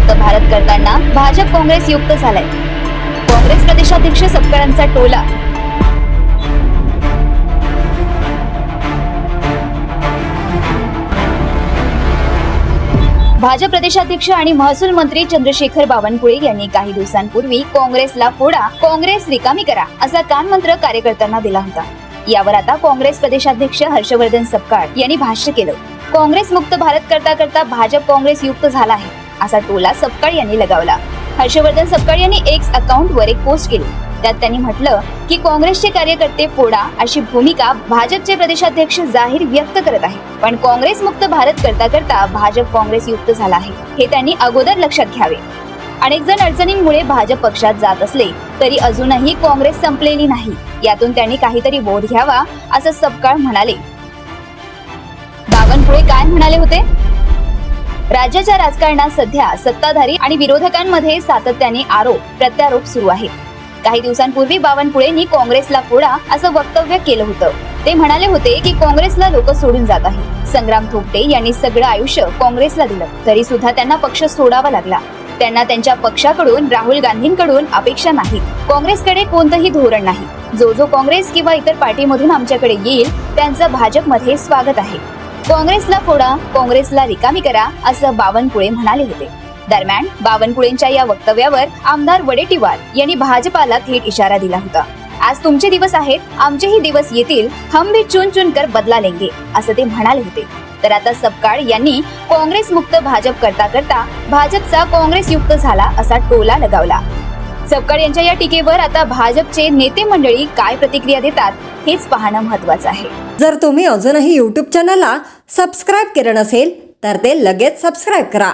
मुक्त भारत करताना भाजप काँग्रेस युक्त झालाय. काँग्रेस प्रदेशाध्यक्ष सपकाळांचा टोला. भाजप प्रदेशाध्यक्ष आणि महसूल मंत्री चंद्रशेखर बावनकुळे यांनी काही दिवसांपूर्वी काँग्रेसला फोडा, काँग्रेस रिकामी करा असा कानमंत्र कार्यकर्त्यांना दिला होता. यावर आता काँग्रेस प्रदेशाध्यक्ष हर्षवर्धन सपकाळ यांनी भाष्य केलं. काँग्रेस मुक्त भारत करता करता भाजप काँग्रेस युक्त झाला आहे असा टोला सपकाळ यांनी लगावला. हर्षवर्धन सपकाळ यांनी एक्स अकाउंटवर एक पोस्ट केली. त्यात त्यांनी म्हटलं की काँग्रेसचे कार्यकर्ते फोडा अशी भूमिका भाजपचे प्रदेशाध्यक्ष जाहीर व्यक्त करत आहे. पण काँग्रेस मुक्त भारत करता करता भाजप काँग्रेस युक्त झाला आहे हे त्यांनी अगोदर लक्षात घ्यावे. अनेक जण अडचणींमुळे भाजप पक्षात जात असले तरी अजूनही काँग्रेस संपलेली नाही. यातून त्यांनी काहीतरी बोध घ्यावा असं सपकाळ म्हणाले. बावनकुळे काय म्हणाले होते? राज्याच्या राजकारणात सध्या सत्ताधारी आणि विरोधकांमध्ये सातत्याने आरोप प्रत्यारोप सुरू आहेत. काही दिवसांपूर्वी बावनकुळेंनी काँग्रेसला फोडा असं वक्तव्य केलं होतं. ते म्हणाले होते की काँग्रेसला लोक सोडून जात आहेत. संग्राम थोपटे यांनी सगळं आयुष्य काँग्रेसला दिलं तरी सुद्धा त्यांना पक्ष सोडावा लागला. त्यांना त्यांच्या पक्षाकडून राहुल गांधींकडून अपेक्षा नाही. काँग्रेसकडे कोणतंही धोरण नाही. जो काँग्रेस किंवा इतर पार्टीमधून आमच्याकडे येईल त्यांचं भाजपमध्ये स्वागत आहे. काँग्रेसला फोडा, काँग्रेसला रिकामी करा असं बावनकुळे म्हणाले होते. दरम्यान बावनकुळेंच्या या वक्तव्यावर आमदार वडेट्टीवार यांनी भाजपाला थेट इशारा दिला होता. आज तुमचे दिवस आहेत, आमचेही दिवस येतील, हम भी चुन चुन कर बदला लेंगे असं ते म्हणाले होते. तर आता सपकाळ यांनी काँग्रेस मुक्त भाजप करता करता भाजपचा काँग्रेस युक्त झाला असा टोला लगावला. सपकाळ यांच्या या टीकेवर आता भाजपचे नेते मंडळी काय प्रतिक्रिया देतात हेच पाहणं महत्त्वाचं आहे. जर तुम्ही अजूनही YouTube चॅनलला सबस्क्राईब केलं नसेल तर ते लगेच सबस्क्राईब करा.